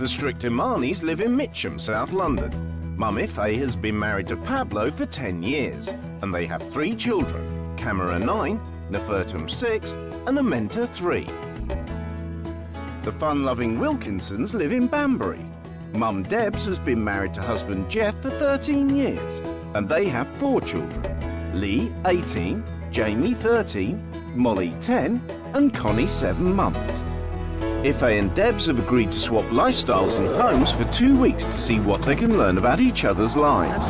The strict Imanis live in Mitcham, South London. Mum Ife has been married to Pablo for 10 years, and they have 3 children, Camera 9, Nefertum 6, and Amenta 3. The fun-loving Wilkinsons live in Banbury. Mum Debs has been married to husband Jeff for 13 years, and they have 4 children, Lee 18, Jamie 13, Molly 10, and Connie 7 months. Ife and Debs have agreed to swap lifestyles and homes for 2 weeks to see what they can learn about each other's lives.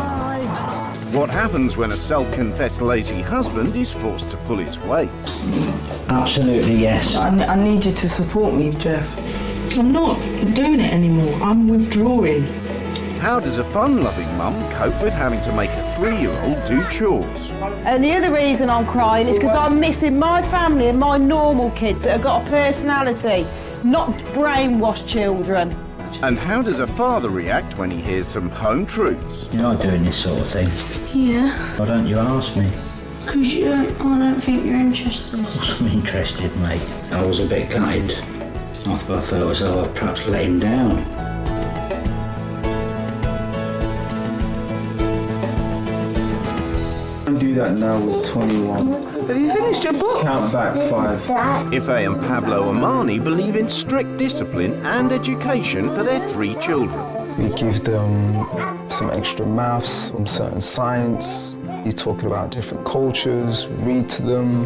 What happens when a self-confessed lazy husband is forced to pull his weight? Absolutely, yes. I need you to support me, Jeff. I'm not doing it anymore. I'm withdrawing. How does a fun-loving mum cope with having to make a 3-year-old do chores? And the other reason I'm crying is because I'm missing my family and my normal kids that have got a personality, not brainwashed children. And how does a father react when he hears some home truths? You're not doing this sort of thing. Yeah. Why don't you ask me? Because I don't think you're interested. Of course I'm interested, mate. I was a bit gutted. I felt as though I'd perhaps let him down. Do that now with 21. Have you finished your book? Count back 5. Ife and Pablo Amani believe in strict discipline and education for their 3 children. We give them some extra maths, some certain science. You're talking about different cultures, read to them.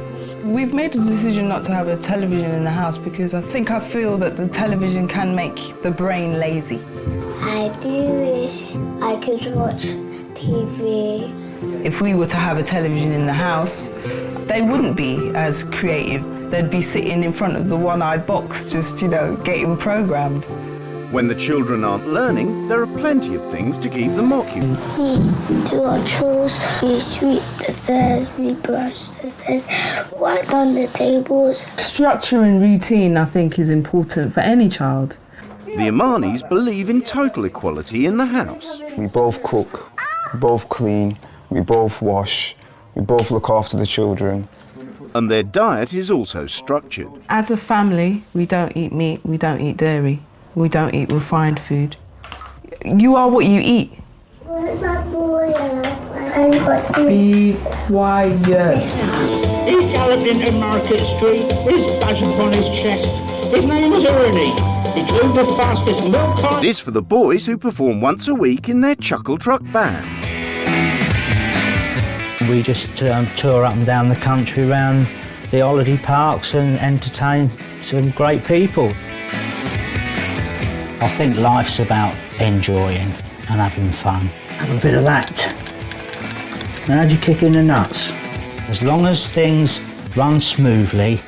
We've made a decision not to have a television in the house because I feel that the television can make the brain lazy. I do wish I could watch TV. If we were to have a television in the house, they wouldn't be as creative. They'd be sitting in front of the one-eyed box, just, getting programmed. When the children aren't learning, there are plenty of things to keep them occupied. We do our chores, we sweep the stairs, we brush the stairs, wipe down the tables. Structure and routine, I think, is important for any child. The Amanis believe in total equality in the house. We both cook, we both clean, we both wash, we both look after the children. And their diet is also structured. As a family, we don't eat meat, we don't eat dairy, we don't eat refined food. You are what you eat. Where's that boy? I got to Be quiet. He galloped into Market Street, his badge upon his chest. His name was Ernie. He drove the fastest milk cart. This for the boys who perform once a week in their Chuckle Truck band. We just tour up and down the country around the holiday parks and entertain some great people. I think life's about enjoying and having fun. Have a bit of that. And how'd you kick in the nuts? As long as things run smoothly,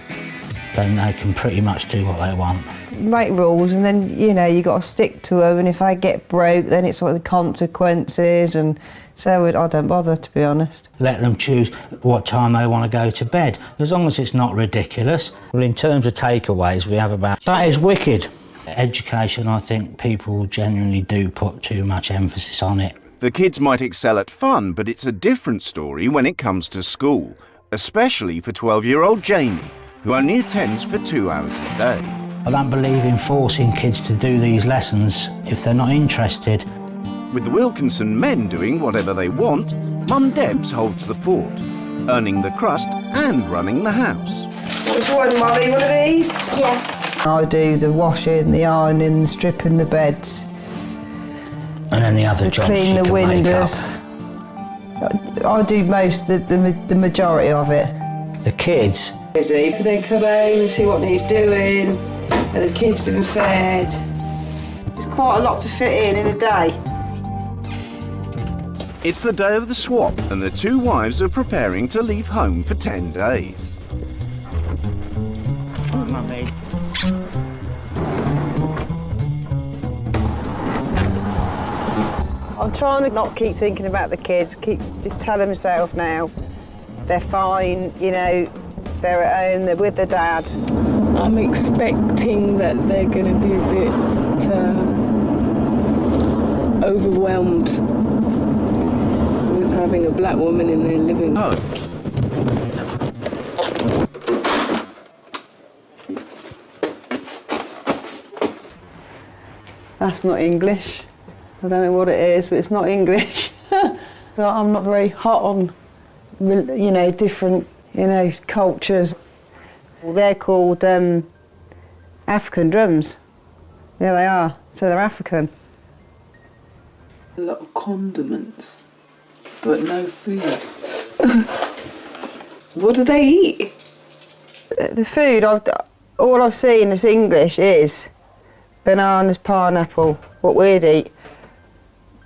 then they can pretty much do what they want. Make rules and then, you got to stick to them, and if I get broke, then it's what the consequences, and so I don't bother, to be honest. Let them choose what time they want to go to bed, as long as it's not ridiculous. Well, in terms of takeaways, we have about... That is wicked. Education, I think people genuinely do put too much emphasis on it. The kids might excel at fun, but it's a different story when it comes to school, especially for 12-year-old Jamie, who only attends for 2 hours a day. I don't believe in forcing kids to do these lessons if they're not interested. With the Wilkinson men doing whatever they want, Mum Debs holds the fort, earning the crust and running the house. Which one, Molly? One of these? Yeah. I do the washing, the ironing, the stripping the beds. And any other jobs Clean you the can windows. I do most, the majority of it. make up. The kids, Busy, but then come home and see what he's doing, and the kids been fed. It's quite a lot to fit in a day. It's the day of the swap, and the 2 wives are preparing to leave home for 10 days. Mummy. I'm trying to not keep thinking about the kids, keep just telling myself now they're fine, they're at home, they're with their dad. I'm expecting that they're going to be a bit overwhelmed with having a black woman in their living room. That's not English. I don't know what it is, but it's not English. So I'm not very hot on, different, cultures. Well, they're called African drums. Yeah, they are. So they're African. A lot of condiments, but no food. What do they eat? The food, all I've seen that's English is bananas, pineapple, what we'd eat.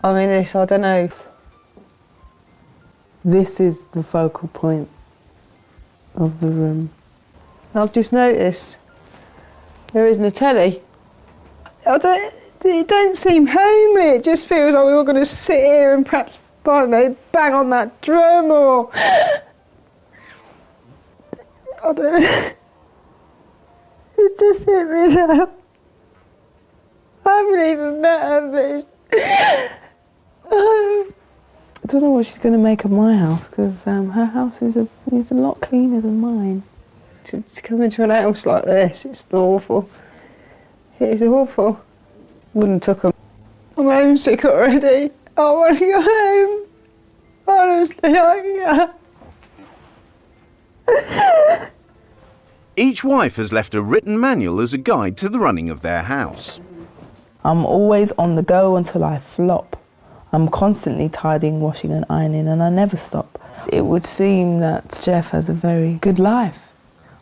I mean, I don't know. This is the focal point of the room. I've just noticed there isn't a telly. It don't seem homely. It just feels like we're all going to sit here and perhaps, I don't know, bang on that drum or... I don't know. It just hit me now. I haven't even met her, but it's... I don't know what she's going to make of my house, because her house is a lot cleaner than mine. To come into an house like this, it's awful. It is awful. Wouldn't took them. I'm homesick already. I want to go home. Honestly, I can't. Each wife has left a written manual as a guide to the running of their house. I'm always on the go until I flop. I'm constantly tidying, washing and ironing, and I never stop. It would seem that Jeff has a very good life.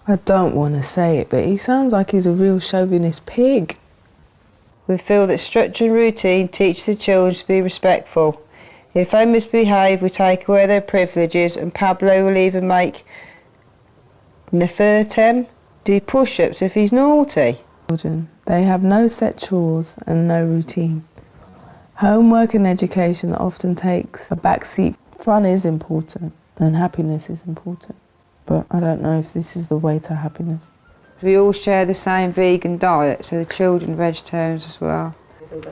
I don't want to say it, but he sounds like he's a real chauvinist pig. We feel that structure and routine teach the children to be respectful. If they misbehave, we take away their privileges, and Pablo will even make Nefertem do push-ups if he's naughty. Children, they have no set chores and no routine. Homework and education often takes a back seat. Fun is important and happiness is important, but I don't know if this is the way to happiness. We all share the same vegan diet, so the children are vegetarians as well.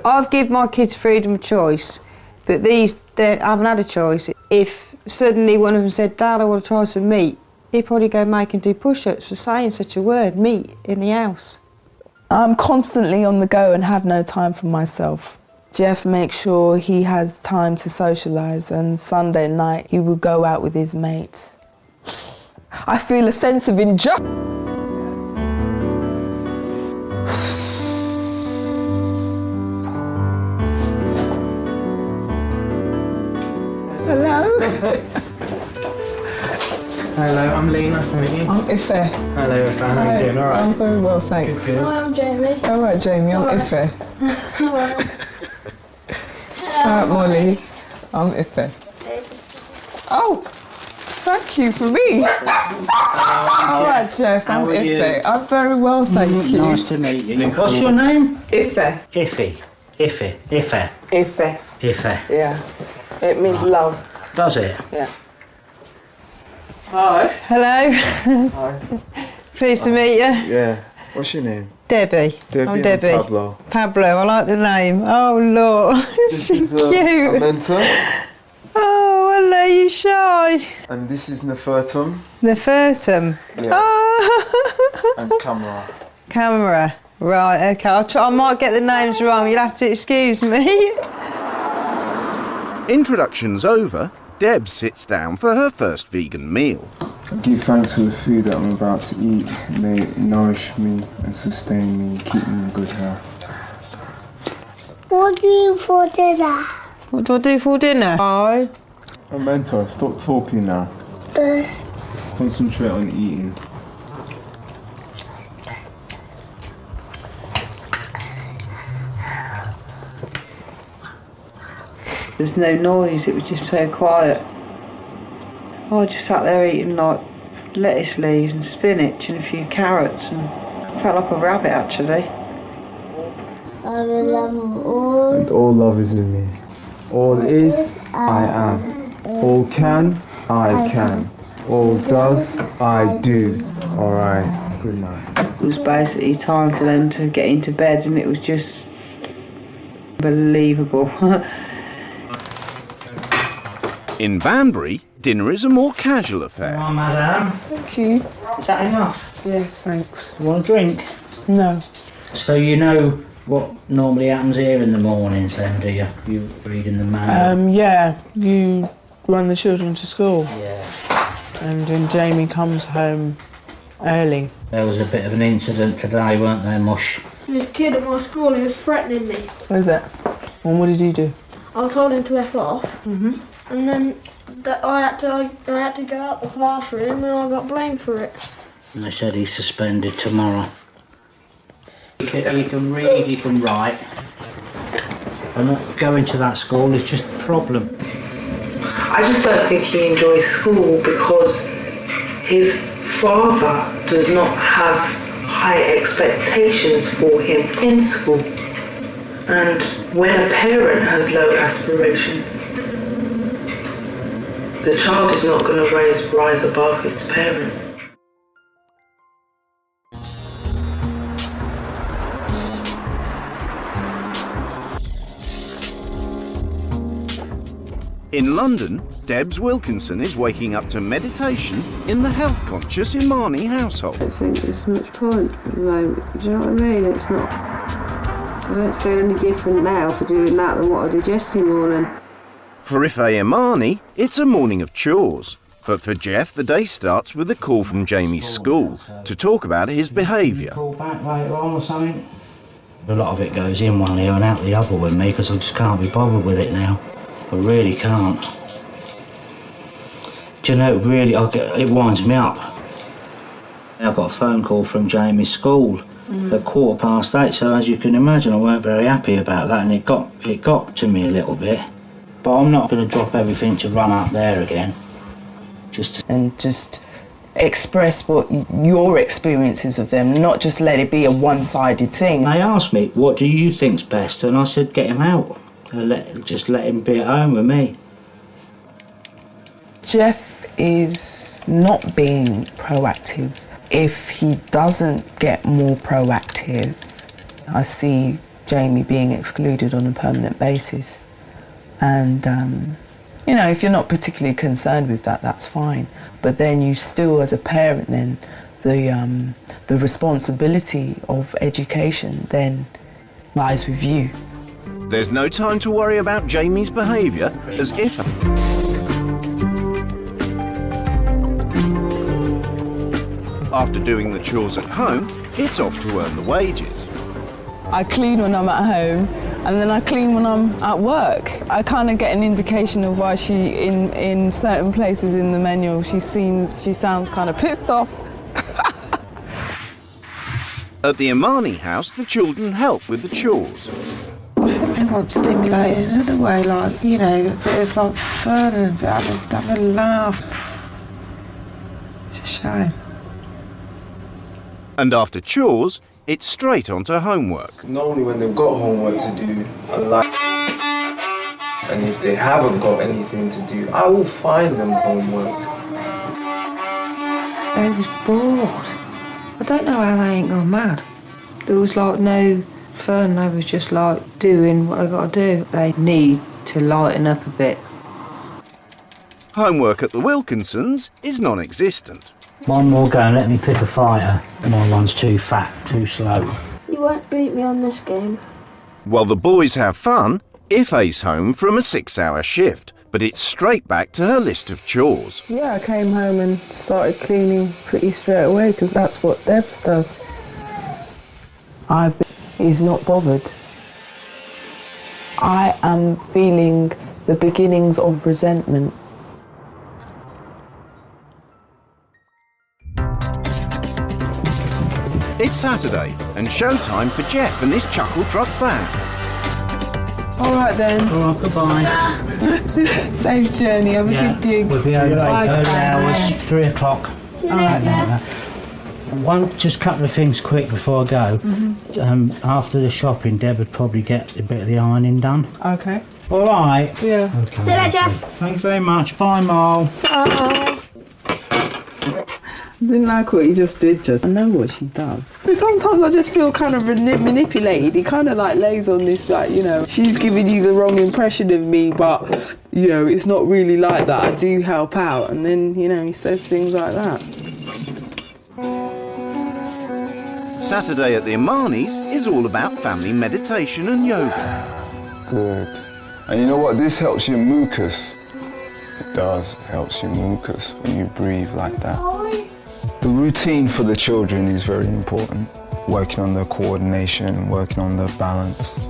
I've given my kids freedom of choice, but they haven't had a choice. If suddenly one of them said, "Dad, I want to try some meat," he'd probably go make and do push-ups for saying such a word, meat, in the house. I'm constantly on the go and have no time for myself. Jeff makes sure he has time to socialise, and Sunday night he will go out with his mates. I feel a sense of injustice. Hello? Hello, I'm Lee, nice to meet you. I'm Ife. Hello, Ife, how are you doing? All right? I'm very well, thanks. Good. Hi, I'm Jamie. All right, Jamie, I'm Ife. Molly, I'm Ife. Oh, thank you for me. All right, Jeff, I'm Ife. I'm very well, thank you. Nice to meet you. What's your name? Ife. Iffy. Iffy. Ife. Ife. Ife. Yeah, it means love. Does it? Yeah. Hi. Hello. Hi. Pleased to meet you. Yeah. What's your name? Debbie. I'm Debbie. And Pablo. Pablo, I like the name. Oh, Lord. This She's is cute. a mentor. Oh, hello, you shy. And this is Nefertum. Nefertum. Yeah. Oh. And camera. Camera. Right, okay. I might get the names wrong. You'll have to excuse me. Introductions over, Deb sits down for her first vegan meal. Give thanks for the food that I'm about to eat. May it nourish me and sustain me, keep me in good health. What do you for dinner? What do I do for dinner? A mentor, stop talking now. Concentrate on eating. There's no noise, it was just so quiet. I just sat there eating like lettuce leaves and spinach and a few carrots and felt like a rabbit actually. I will love them all. And all love is in me. All is, I am. All can, I can. All does, I do. Alright, good night. It was basically time for them to get into bed and it was just unbelievable. In Banbury, dinner is a more casual affair. Come on, madam. Thank you. Is that enough? Yes, thanks. You want a drink? No. So you know What normally happens here in the mornings then, do you? You reading the mail? Yeah, you run the children to school. Yeah. And then Jamie comes home early. There was a bit of an incident today, weren't there, Mush? This kid at my school, he was threatening me. What is that? And what did you do? I told him to F off, and then I had to go out the classroom and I got blamed for it. And they said he's suspended tomorrow. He can read, he can write. And going to that school is just a problem. I just don't think he enjoys school because his father does not have high expectations for him in school. And when a parent has low aspirations, the child is not going to rise above its parent. In London, Debs Wilkinson is waking up to meditation in the health-conscious Imani household. I don't think there's much point at the moment. Do you know what I mean? It's not. I don't feel any different now for doing that than what I did yesterday morning. For Ife Imani, it's a morning of chores. But for Jeff, the day starts with a call from Jamie's school to talk about his behaviour. Call back later on or something. A lot of it goes in one ear and out the other with me because I just can't be bothered with it now. I really can't. Do you know, really, it winds me up. I got a phone call from Jamie's school at 8:15, so as you can imagine, I weren't very happy about that, and it got to me a little bit. But I'm not going to drop everything to run up there again. Just express what your experiences of them, not just let it be a one-sided thing. They asked me, what do you think's best? And I said, get him out. Just let him be at home with me. Jeff is not being proactive. If he doesn't get more proactive, I see Jamie being excluded on a permanent basis. And, you know, if you're not particularly concerned with that, that's fine. But then you still, as a parent, then the responsibility of education then lies with you. There's no time to worry about Jamie's behaviour as Ife. After doing the chores at home, it's off to earn the wages. I clean when I'm at home, and then I clean when I'm at work. I kind of get an indication of why she, in certain places in the manual, she sounds kind of pissed off. At the Imani house, the children help with the chores. I think they want stimulating another way, like, you know, a bit of like fun and have a laugh. It's a shame. And after chores, it's straight onto homework. Normally when they've got homework to do, I like, and if they haven't got anything to do, I will find them homework. They was bored. I don't know how they ain't gone mad. There was like no fun, they was just like doing what they got to do. They need to lighten up a bit. Homework at the Wilkinsons is non-existent. One more go and let me pick a fighter. My one's too fat, too slow. You won't beat me on this game. While the boys have fun, Ife's home from a 6-hour shift, but it's straight back to her list of chores. Yeah, I came home and started cleaning pretty straight away because that's what Debs does. He's not bothered. I am feeling the beginnings of resentment. It's Saturday and showtime for Jeff and his Chuckle Truck band. All right then. All right, goodbye. Safe journey, have a good gig. We'll be over late, early hours, 3 o'clock. See you later. Just a couple of things quick before I go. After the shopping, Deb would probably get a bit of the ironing done. Okay. All right. Yeah. Okay. See you later, Jeff. Thanks very much. Bye, Mole. Bye. I didn't like what he just did. I know what she does. Sometimes I just feel kind of manipulated. He kind of like lays on this, like, you know, she's giving you the wrong impression of me, but, you know, it's not really like that. I do help out. And then, you know, he says things like that. Saturday at the Imani's is all about family meditation and yoga. Good. And you know what? This helps your mucus. It does. It helps your mucus when you breathe like that. The routine for the children is very important. Working on their coordination, working on their balance.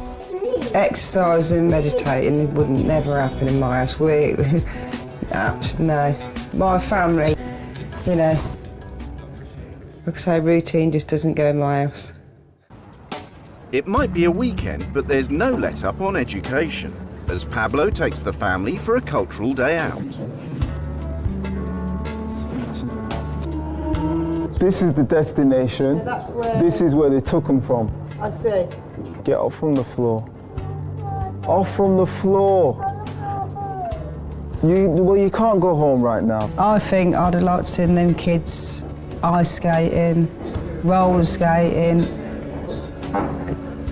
Exercise and meditating would never happen in my house. No. My family, you know, like I say, routine just doesn't go in my house. It might be a weekend, but there's no let-up on education, as Pablo takes the family for a cultural day out. This is the destination. So that's where... This is where they took them from. I see. Get off from the floor. Off from the floor. You can't go home right now. I think I'd have liked to see them kids ice skating, roller skating,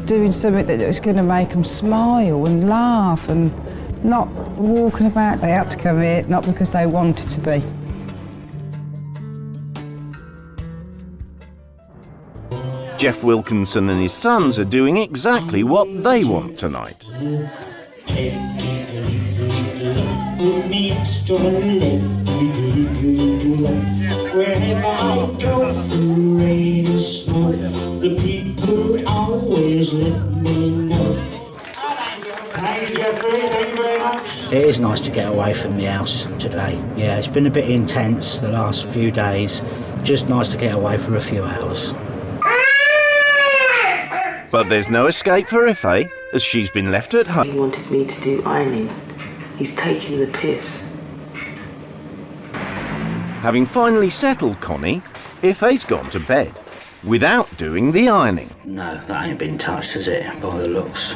doing something that was going to make them smile and laugh and not walking about. They had to come here, not because they wanted to be. Jeff Wilkinson and his sons are doing exactly what they want tonight. Wherever I go through rain or snow, the people always let me know. Thank you, Jeffrey. Thank you very much. It is nice to get away from the house today. Yeah, it's been a bit intense the last few days. Just nice to get away for a few hours. But there's no escape for Ife, as she's been left at home. He wanted me to do ironing. He's taking the piss. Having finally settled Connie, Ife's gone to bed, without doing the ironing. No, that ain't been touched, has it, by the looks?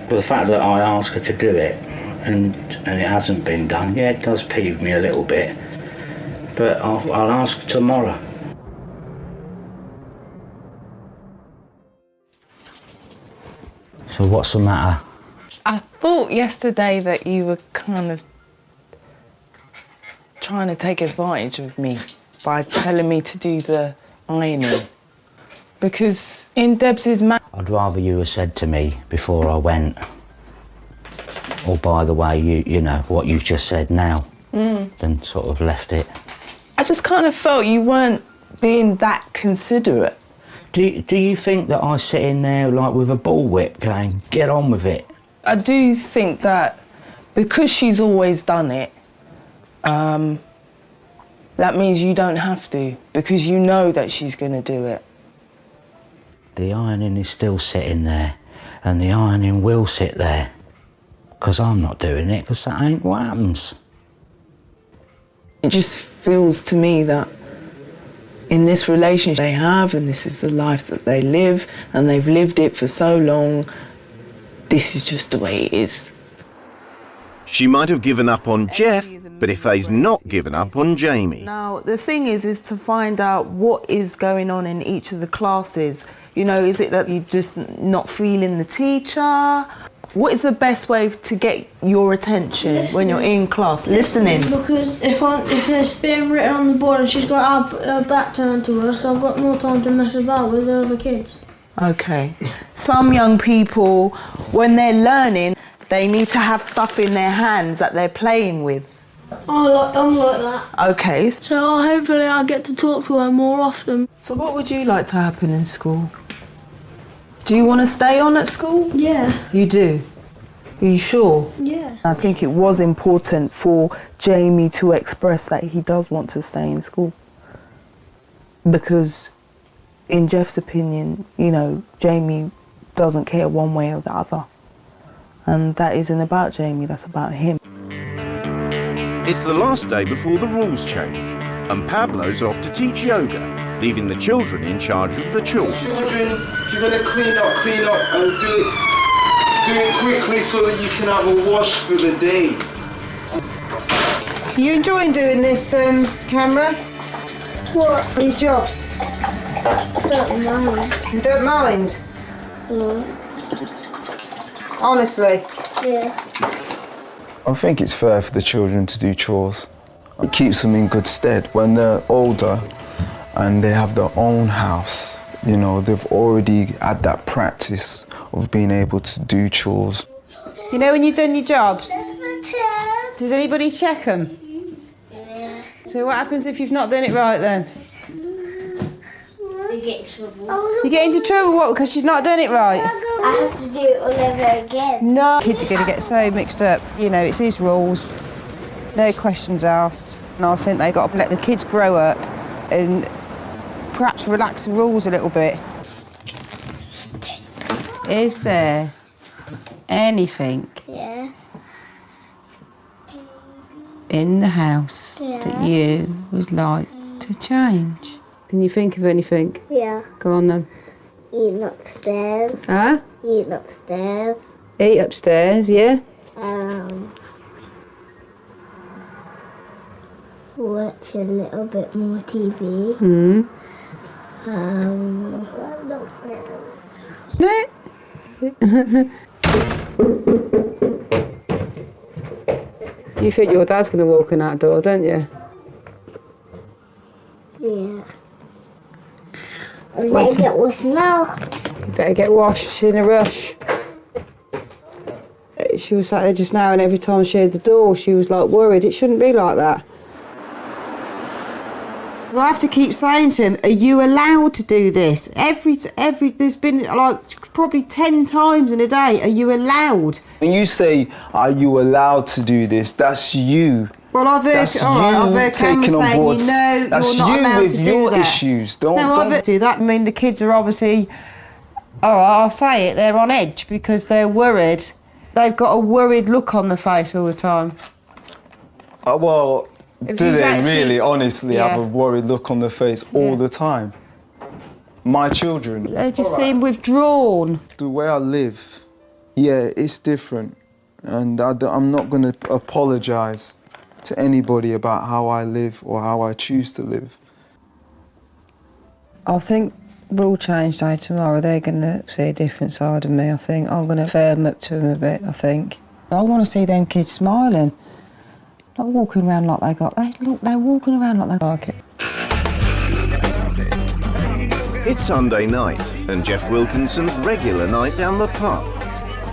But the fact that I asked her to do it, and it hasn't been done, yeah, it does peeve me a little bit. But I'll ask tomorrow. So what's the matter? I thought yesterday that you were kind of trying to take advantage of me by telling me to do the ironing. Because in Debs's I'd rather you had said to me before I went, or by the way, you know, what you've just said now, than sort of left it. I just kind of felt you weren't being that considerate. Do you think that I sit in there like with a bullwhip going, get on with it? I do think that because she's always done it, that means you don't have to, because you know that she's going to do it. The ironing is still sitting there, and the ironing will sit there, because I'm not doing it, because that ain't what happens. It just feels to me that in this relationship they have, and this is the life that they live, and they've lived it for so long, this is just the way it is. She might have given up on Jeff, but Ife's not given up on Jamie. Now, the thing is to find out what is going on in each of the classes. You know, is it that you're just not feeling the teacher? What is the best way to get your attention when you're in class? Listening. Because if it's being written on the board and she's got her back turned to her, so I've got more time to mess about with the other kids. Okay. Some young people, when they're learning, they need to have stuff in their hands that they're playing with. I'm like that. Okay. So hopefully I'll get to talk to her more often. So what would you like to happen in school? Do you want to stay on at school? Yeah. You do? Are you sure? Yeah. I think it was important for Jamie to express that he does want to stay in school. Because in Jeff's opinion, you know, Jamie doesn't care one way or the other. And that isn't about Jamie, that's about him. It's the last day before the rules change, and Pablo's off to teach yoga, leaving the children in charge of the chores. Children, if you're going to clean up and do it quickly so that you can have a wash for the day. You enjoying doing this, Camera? What? These jobs? Don't mind. You don't mind? No. Honestly? Yeah. I think it's fair for the children to do chores. It keeps them in good stead when they're older and they have their own house. You know, they've already had that practice of being able to do chores. You know when you've done your jobs, does anybody check them? Yeah. So what happens if you've not done it right then? You get in trouble. You get into trouble, what, because you've not done it right? I have to do it all over again. No. Kids are going to get so mixed up. You know, it's his rules, no questions asked. And I think they've got to let the kids grow up and perhaps relax the rules a little bit. Is there anything Yeah. in the house that you would like to change? Can you think of anything? Yeah. Go on then. Eating upstairs. Huh? Eating upstairs. Eat upstairs, yeah? Watch a little bit more TV. You think your dad's going to walk in that door, don't you? Yeah. I better get washed now. You better get washed in a rush. She was sat there just now, and every time she heard the door, she was like worried. It shouldn't be like that. I have to keep saying to him, are you allowed to do this? There's been like probably 10 times in a day, are you allowed? When you say, are you allowed to do this, that's you. Well, I've heard Cameron saying, you know, that's you're not you allowed with to do your that. issues. No, I've do that. I mean, the kids are obviously, I'll say it, they're on edge because they're worried. They've got a worried look on their face all the time. Well, If do you they actually- really, honestly, Yeah. have a worried look on their face all the time? My children. They just seem withdrawn. The way I live, yeah, it's different. And I'm not going to apologise to anybody about how I live or how I choose to live. I think rule change day tomorrow, they're going to see a different side of me, I think. I'm going to firm up to them a bit, I think. I want to see them kids smiling. Not walking around like they're walking around like they like it. It's Sunday night and Jeff Wilkinson's regular night down the pub.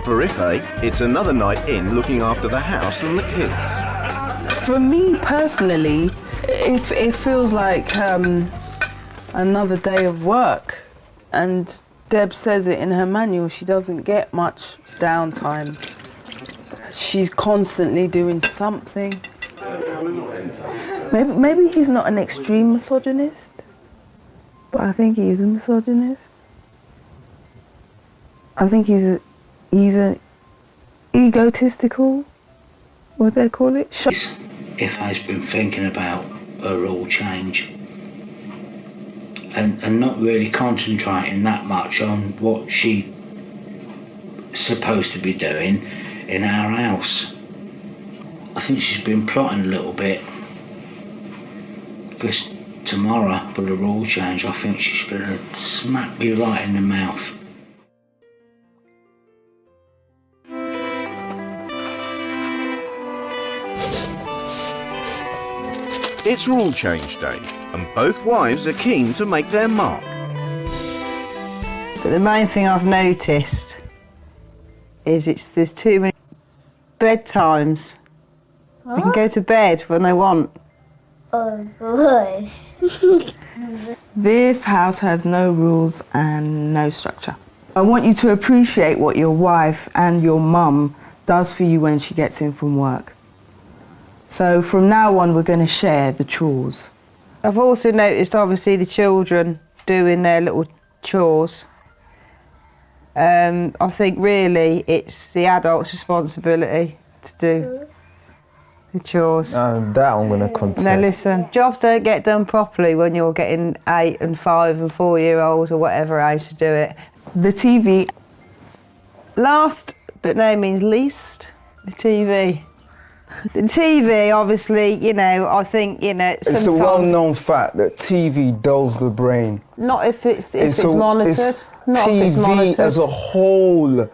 For Ife, it's another night in looking after the house and the kids. For me personally, it feels like another day of work. And Deb says it in her manual, she doesn't get much downtime. She's constantly doing something. Maybe he's not an extreme misogynist, but I think he is a misogynist. I think he's a egotistical, what do they call it? If I've been thinking about a rule change and not really concentrating that much on what she's supposed to be doing in our house. I think she's been plotting a little bit because tomorrow with the rule change I think she's going to smack me right in the mouth. It's rule change day and both wives are keen to make their mark. But the main thing I've noticed is there's too many bedtimes. They can go to bed when they want. Oh gosh. This house has no rules and no structure. I want you to appreciate what your wife and your mum does for you when she gets in from work. So from now on, we're going to share the chores. I've also noticed, obviously, the children doing their little chores. I think really it's the adult's responsibility to do the chores. And that I'm going to contest. Now listen, jobs don't get done properly when you're getting 8 and 5 and 4-year-olds or whatever age to do it. The TV. Last but no means least, the TV. The TV, obviously, you know, I think, you know, sometimes... It's a well-known fact that TV dulls the brain. Not if it's monitored. Not TV if it's monitored. as a whole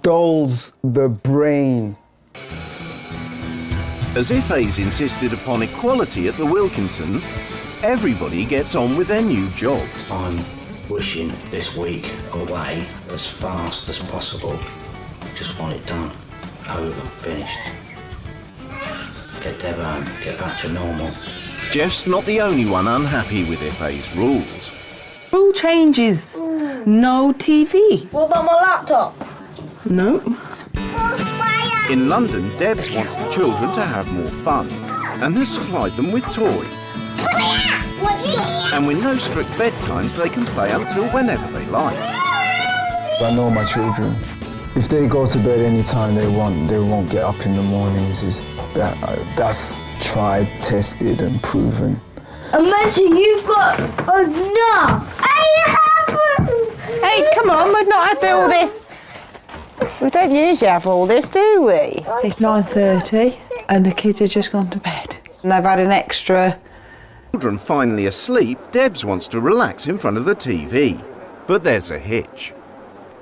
dulls the brain. As Ife's insisted upon equality at the Wilkinsons, everybody gets on with their new jobs. I'm wishing this week away as fast as possible. Just want it done, over, finished. Get Deb home, get back to normal. Jeff's not the only one unhappy with FA's rules. Rule changes. No TV. What about my laptop? No. In London, Debs wants the children to have more fun and has supplied them with toys. And with no strict bedtimes, they can play until whenever they like. I know my children. If they go to bed anytime they want, they won't get up in the mornings. That's tried, tested and proven. Imagine you've got enough. Hey, come on, we've not had all this. We don't usually have all this, do we? It's 9:30 and the kids have just gone to bed. And they've had an extra. Children finally asleep, Debs wants to relax in front of the TV. But there's a hitch.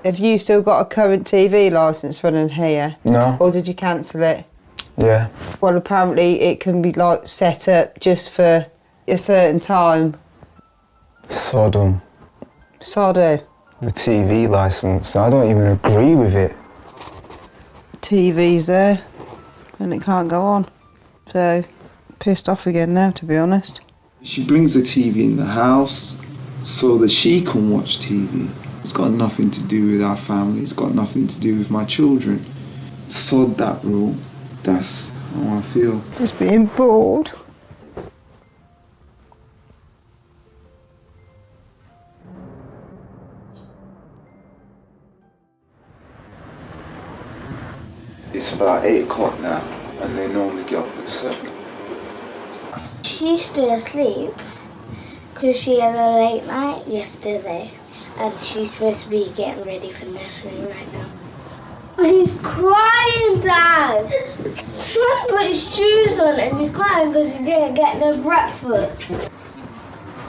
Have you still got a current TV licence running here? No. Or did you cancel it? Yeah. Well, apparently it can be like set up just for a certain time. Sodom. Sodom. The TV licence. I don't even agree with it. TV's there and it can't go on. So, pissed off again now, to be honest. She brings the TV in the house so that she can watch TV. It's got nothing to do with our family. It's got nothing to do with my children. Sod that rule. That's how I feel. Just being bored. It's about 8 o'clock now, and they normally get up at 7. She's still asleep because she had a late night yesterday and she's supposed to be getting ready for nursery right now. He's crying, Dad! He's trying to put his shoes on and he's crying because he didn't get no breakfast.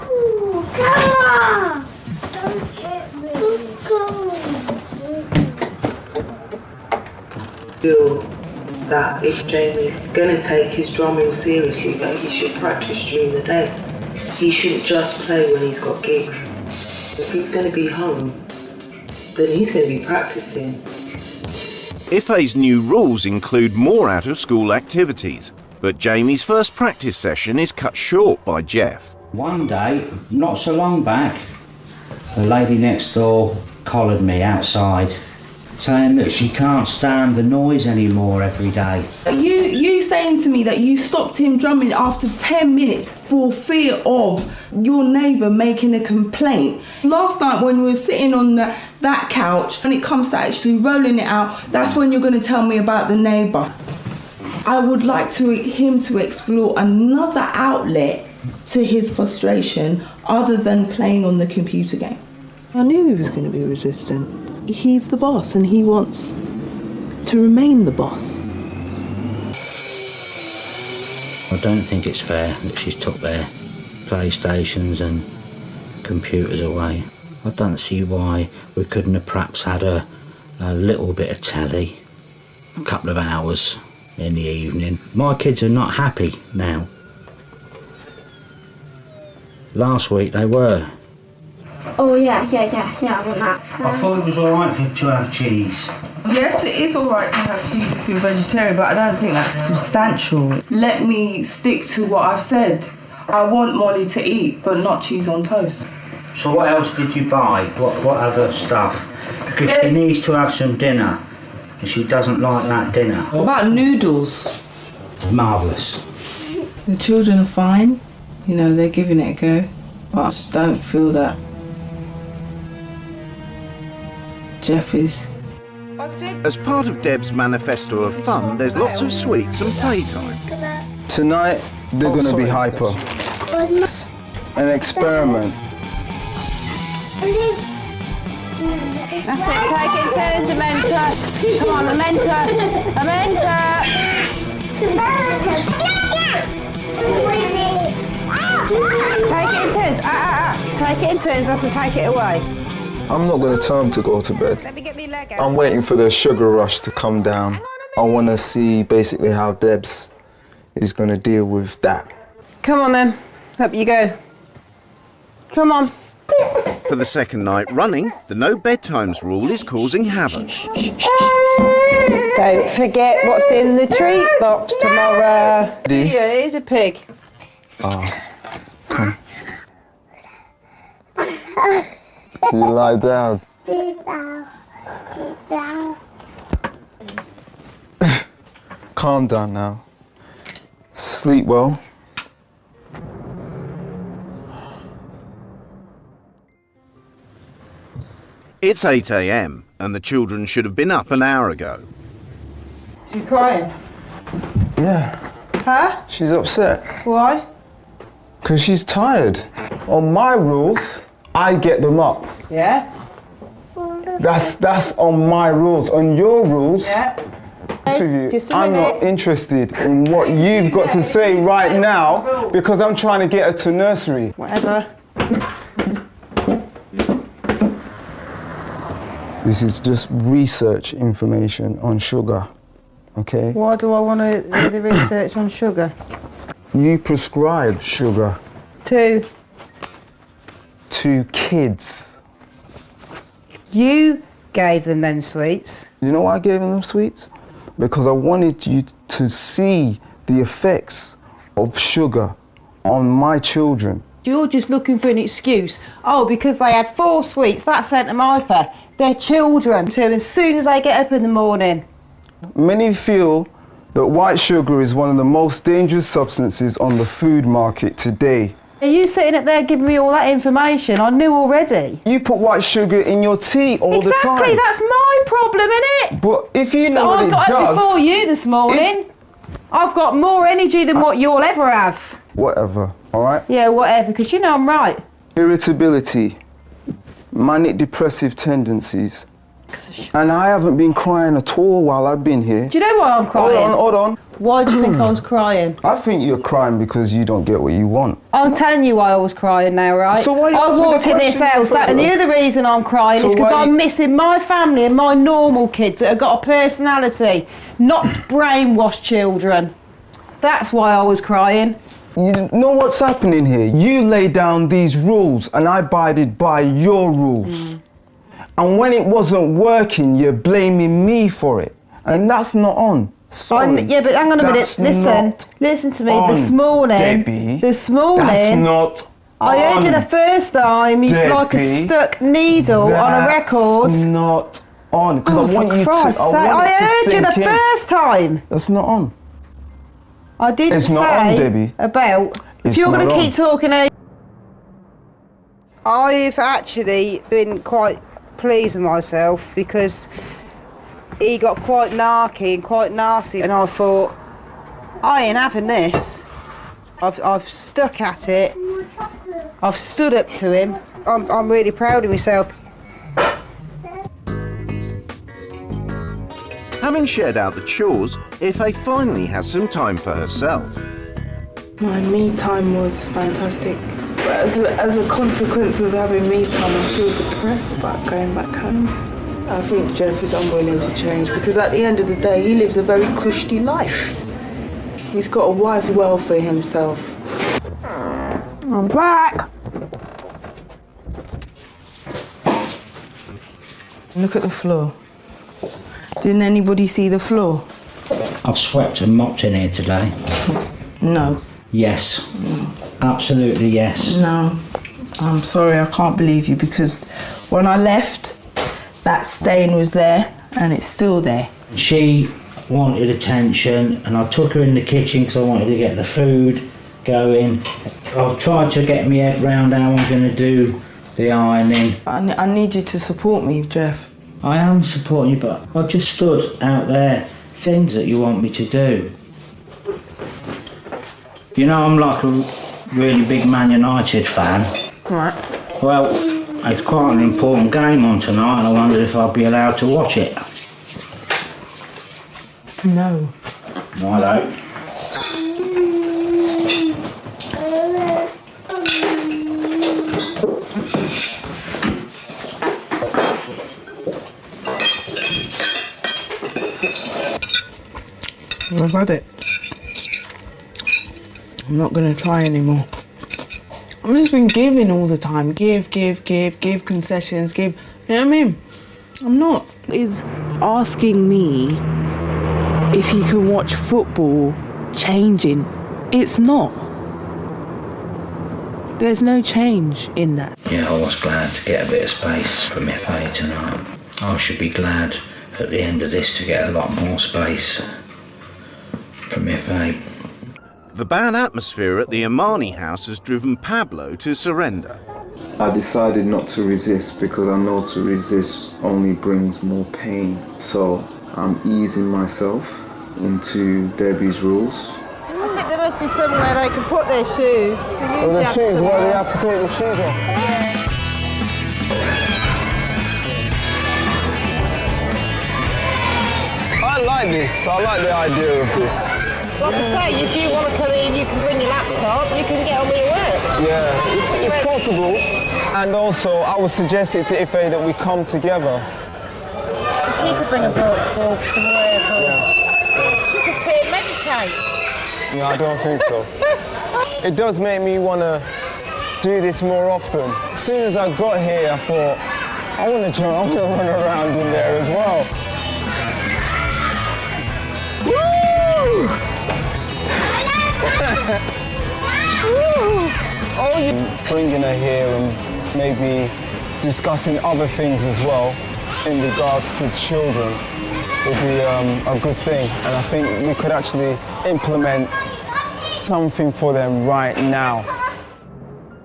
Ooh, come on! Don't hit me. Let's go. Feel that if Jamie's going to take his drumming seriously, that he should practice during the day. He shouldn't just play when he's got gigs. If he's going to be home, then he's going to be practicing. FA's new rules include more out-of-school activities, but Jamie's first practice session is cut short by Jeff. One day, not so long back, the lady next door collared me outside, saying that she can't stand the noise anymore every day. You saying to me that you stopped him drumming after 10 minutes for fear of your neighbour making a complaint. Last night when we were sitting on that couch and it comes to actually rolling it out, that's when you're going to tell me about the neighbour. I would like him to explore another outlet to his frustration other than playing on the computer game. I knew he was going to be resistant. He's the boss and he wants to remain the boss. I don't think it's fair that she's took their PlayStations and computers away. I don't see why we couldn't have perhaps had a little bit of telly, a couple of hours in the evening. My kids are not happy now. Last week they were. Oh, yeah, I want that. I thought it was alright to have cheese. Yes, it is alright to have cheese if you're vegetarian, but I don't think that's substantial. Let me stick to what I've said. I want Molly to eat, but not cheese on toast. So what else did you buy? What other stuff? Because she needs to have some dinner, and she doesn't like that dinner. What about noodles? Marvellous. The children are fine. You know, they're giving it a go. But I just don't feel that Jeff is. As part of Deb's manifesto of fun, there's lots of sweets and playtime. Tonight, they're going to be hyper. An experiment. That's it, take it turns, Amenta. Come on, Amenta. Amenta. Take it in turns. Take it in turns, that's to take it away. I'm not going to tell them to go to bed. Let me get me leg out. I'm waiting for the sugar rush to come down. I want to see basically how Debs is going to deal with that. Come on then, up you go. Come on. For the second night running, the no bedtimes rule is causing havoc. Don't forget what's in the treat box tomorrow. Yeah, here's a pig. Oh, come. You lie down. Calm down now. Sleep well. It's 8 a.m. and the children should have been up an hour ago. She's crying. Yeah. Huh? She's upset. Why? Because she's tired. On my rules, I get them up. Yeah? That's on my rules. On your rules, Yeah. Just a I'm minute. not interested in what you've got to say right now because I'm trying to get her to nursery. Whatever. This is just research information on sugar, okay? Why do I want to do the research on sugar? You prescribe sugar To kids. you gave them sweets. You know why I gave them sweets? Because I wanted you to see the effects of sugar on my children. You're just looking for an excuse. Oh, because they had 4 sweets, that sent them hyper. They're children, so as soon as they get up in the morning. Many feel that white sugar is one of the most dangerous substances on the food market today. Are you sitting up there giving me all that information? I knew already. You put white sugar in your tea all the time. Exactly, that's my problem, innit? But if you know what I it got does... up before you this morning. I've got more energy than what you'll ever have. Whatever, all right? Yeah, whatever, because you know I'm right. Irritability, manic depressive tendencies. And I haven't been crying at all while I've been here. Do you know why I'm crying? Hold on. Why do you think I was crying? I think you're crying because you don't get what you want. I'm telling you why I was crying now, right? So why you I asking me walked the in this question? house, and the other reason I'm crying So is because why I'm you- missing my family and my normal kids that have got a personality, not brainwashed children. That's why I was crying. You know what's happening here? You lay down these rules and I abided by your rules. And when it wasn't working, you're blaming me for it. And that's not on. Sorry. Yeah, but hang on a minute. That's Listen to me. on, This morning, Debbie. this morning, That's not I heard you on, the first time. You like a Debbie. stuck needle on a record. That's not on. Because Oh, I want for you to. Christ's sake, I heard you the first time. That's not on. I didn't It's not on, say Debbie. about. If It's you're going not to on. keep talking, I've actually been quite pleased with myself because he got quite narky and quite nasty, and I thought, I ain't having this. I've stuck at it. I've stood up to him. I'm really proud of myself. Having shared out the chores, Ife finally has some time for herself. My me time was fantastic. But as a consequence of having me time, I feel depressed about going back home. I think Jeff is unwilling to change because at the end of the day, he lives a very cushy life. He's got a wife well for himself. I'm back. Look at the floor. Didn't anybody see the floor? I've swept and mopped in here today. No. Yes. Absolutely yes. No. I'm sorry, I can't believe you because when I left, that stain was there and it's still there. She wanted attention and I took her in the kitchen because I wanted to get the food going. I've tried to get my head round how I'm going to do the ironing. I need you to support me, Jeff. I am supporting you, but I've just stood out there, things that you want me to do. You know, I'm like a really big Man United fan. Right. Well, it's quite an important game on tonight and I wondered if I'd be allowed to watch it. No. Righto. I've had it. I'm not going to try anymore. I've just been giving all the time. Give concessions, give. You know what I mean? I'm not. Is asking me if he can watch football changing. It's not. There's no change in that. Yeah, I was glad to get a bit of space from FA tonight. I should be glad at the end of this to get a lot more space from FA. The bad atmosphere at the Imani house has driven Pablo to surrender. I decided not to resist because I know to resist only brings more pain. So I'm easing myself into Debbie's rules. I think there must be somewhere they can put their shoes. The shoes, where they have to take the shoes off. I like this. I like the idea of this. Like I say, if you want to come in, you can bring your laptop, you can get on with your work. Yeah, it's possible. And also, I would suggest it to Ife that we come together. If she could bring a book or some work, or she could sit and meditate. No, I don't think so. It does make me want to do this more often. As soon as I got here, I thought, I want to jump, I want to run around in there as well. Woo! Oh, you bringing her here and maybe discussing other things as well in regards to the children would be a good thing. And I think we could actually implement something for them right now.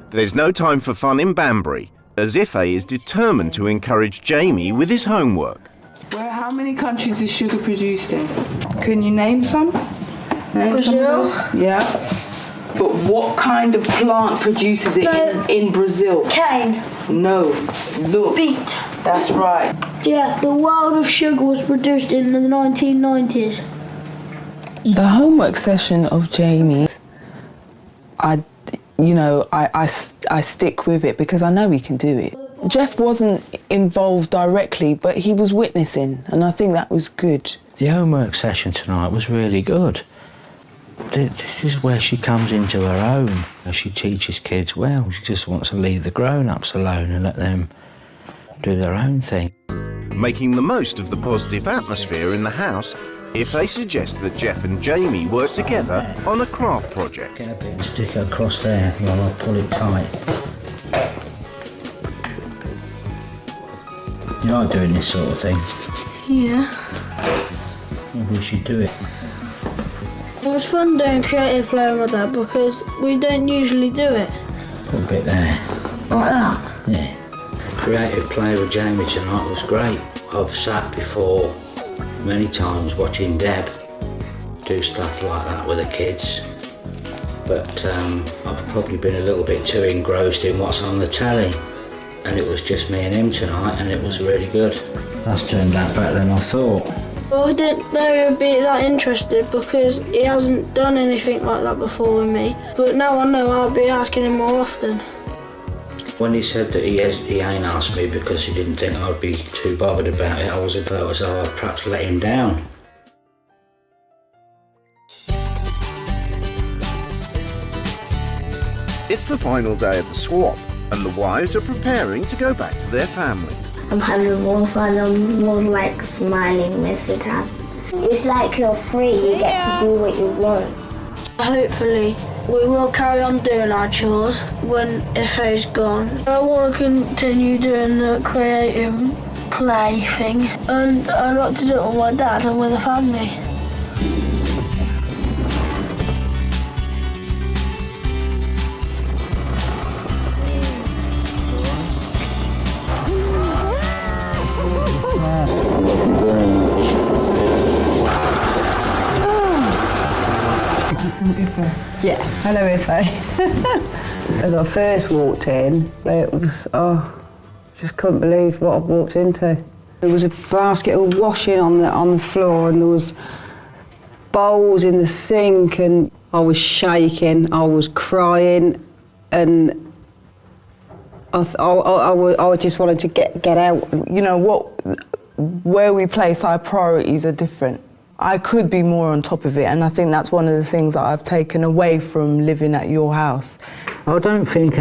There's no time for fun in Banbury, as Ife is determined to encourage Jamie with his homework. How many countries is sugar produced in? Can you name some? Brazil? Yeah. But what kind of plant produces it in Brazil? Cane. No. Look. Beet. That's right. Yeah, the world of sugar was produced in the 1990s. The homework session of Jamie, I stick with it because I know he can do it. Jeff wasn't involved directly, but he was witnessing, and I think that was good. The homework session tonight was really good. This is where she comes into her own. She teaches kids well. She just wants to leave the grown-ups alone and let them do their own thing. Making the most of the positive atmosphere in the house, Ife suggests that Jeff and Jamie work together on a craft project. Get a bit and stick it across there while I pull it tight. You like doing this sort of thing? Yeah. Maybe we should do it. It was fun doing creative playing with that because we don't usually do it. Put a bit there. Like that? Yeah. Creative play with Jamie tonight was great. I've sat before many times watching Deb do stuff like that with the kids, but I've probably been a little bit too engrossed in what's on the telly, and it was just me and him tonight, and it was really good. That's turned out better than I thought. Well, I didn't know he would be that interested because he hasn't done anything like that before with me, but now I know I'll be asking him more often. When he said that he ain't asked me because he didn't think I'd be too bothered about it, I was about as though I'd perhaps let him down. It's the final day of the swap, and the wives are preparing to go back to their families. I'm having more fun and more like smiling most of the time. It's like you're free, you get to do what you want. Hopefully, we will carry on doing our chores when Ife's gone. I want to continue doing the creative play thing, and I'd like to do it with my dad and with the family. Yeah, hello Ife. As I first walked in, it was, just couldn't believe what I'd walked into. There was a basket of washing on the floor, and there was bowls in the sink, and I was shaking, I was crying, and I just wanted to get out. You know what? Where we place our priorities are different. I could be more on top of it, and I think that's one of the things that I've taken away from living at your house. I don't think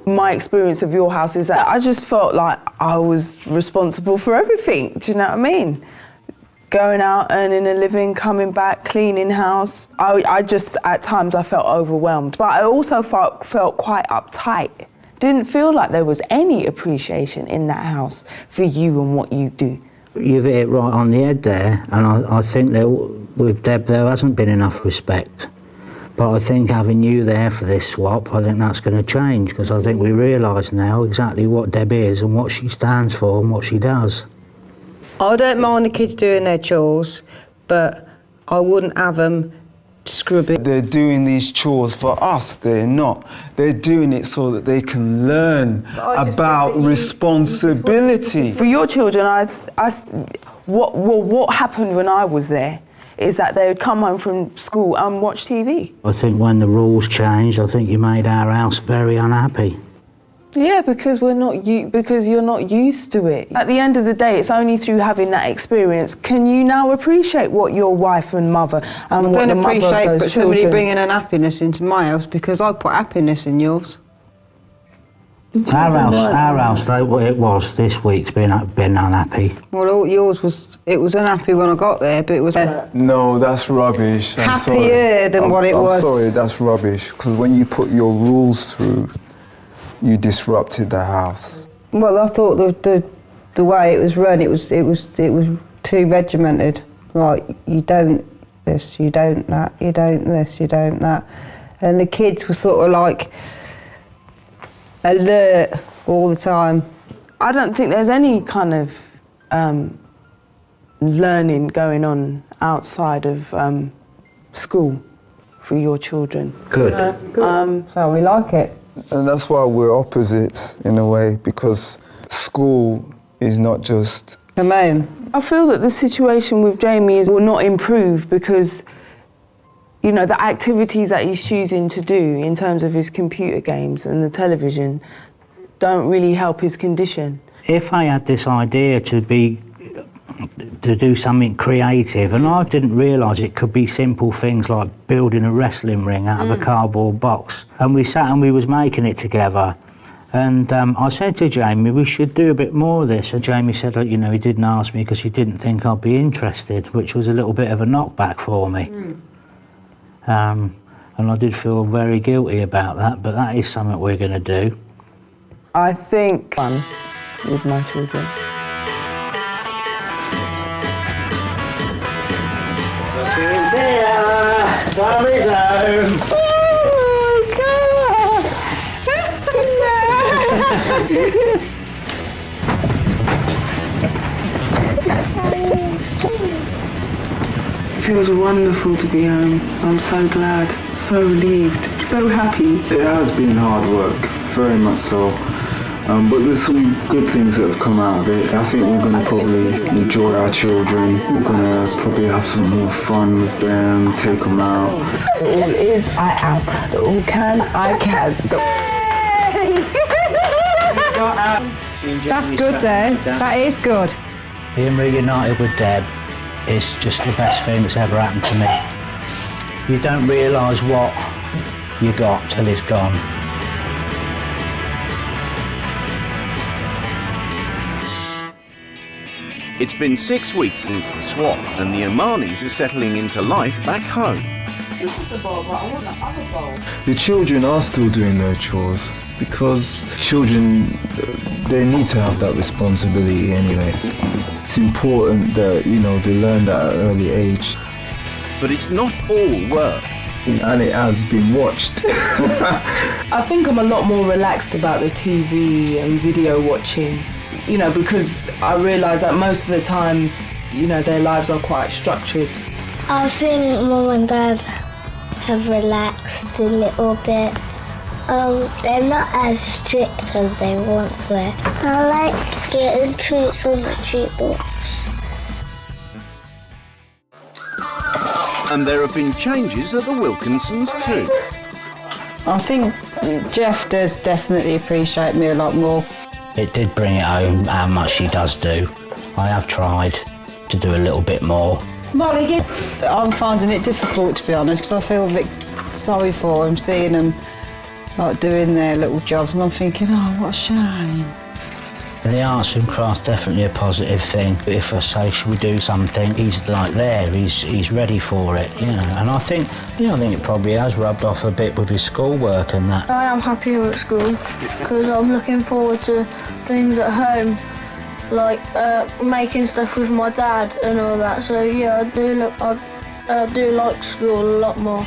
My experience of your house is that I just felt like I was responsible for everything, do you know what I mean? Going out, earning a living, coming back, cleaning house. I just, at times, I felt overwhelmed. But I also felt quite uptight. Didn't feel like there was any appreciation in that house for you and what you do. You've hit it right on the head there, and I think that with Deb there hasn't been enough respect. But I think having you there for this swap, I think that's going to change, because I think we realise now exactly what Deb is and what she stands for and what she does. I don't mind the kids doing their chores, but I wouldn't have them scrubbing. They're doing these chores for us, they're not. They're doing it so that they can learn about responsibility. For your children, what happened when I was there is that they would come home from school and watch TV. I think when the rules changed, I think you made our house very unhappy. Yeah, because because you're not used to it. At the end of the day, it's only through having that experience can you now appreciate what your wife and mother and what the mother of those children. I don't appreciate somebody bringing an happiness into my house, because I put happiness in yours. Our house, though, it was this week's been unhappy. Well, yours was unhappy when I got there, but it was No, that's rubbish. I'm happier than what it was. I'm sorry, that's rubbish. Because when you put your rules through, you disrupted the house. Well, I thought the way it was run, it was too regimented. Like, you don't this, you don't that, you don't this, you don't that, and the kids were sort of like alert all the time. I don't think there's any kind of learning going on outside of school for your children. Good. So we like it. And that's why we're opposites in a way, because school is not just Come on. I feel that the situation with Jamie will not improve because, you know, the activities that he's choosing to do in terms of his computer games and the television don't really help his condition. If I had this idea to do something creative, and I didn't realise it could be simple things like building a wrestling ring out of a cardboard box, and we sat and we was making it together. And I said to Jamie, we should do a bit more of this. And Jamie said, you know, he didn't ask me because he didn't think I'd be interested, which was a little bit of a knockback for me. And I did feel very guilty about that, but that is something we're going to do. I think fun with my children. Who's there? Tommy's home. It feels wonderful to be home. I'm so glad, so relieved, so happy. It has been hard work, very much so. But there's some good things that have come out of it. I think we're going to probably enjoy our children. We're going to probably have some more fun with them, take them out. The all is, I am. The all can, I can. That's good though. That is good. Being reunited with Deb is just the best thing that's ever happened to me. You don't realise what you got till it's gone. It's been 6 weeks since the swap, and the Omanis are settling into life back home. This is the bowl, but I want the other bowl. The children are still doing their chores because children, they need to have that responsibility anyway. It's important that, you know, they learn that at an early age. But it's not all work. And it has been watched. I think I'm a lot more relaxed about the TV and video watching, you know, because I realise that most of the time, you know, their lives are quite structured. I think Mum and Dad have relaxed a little bit. They're not as strict as they once were. I like getting treats on the treat box. And there have been changes at the Wilkinsons too. I think Jeff does definitely appreciate me a lot more. It did bring it home how much she does do. I have tried to do a little bit more. Molly, I'm finding it difficult, to be honest, because I feel a bit sorry for them, seeing them like doing their little jobs, and I'm thinking, oh, what a shame. The arts and crafts definitely a positive thing. If I say, should we do something, he's like there, he's ready for it, you know. And I think it probably has rubbed off a bit with his schoolwork and that. I am happy at school because I'm looking forward to things at home, like making stuff with my dad and all that. So yeah, I do like school a lot more.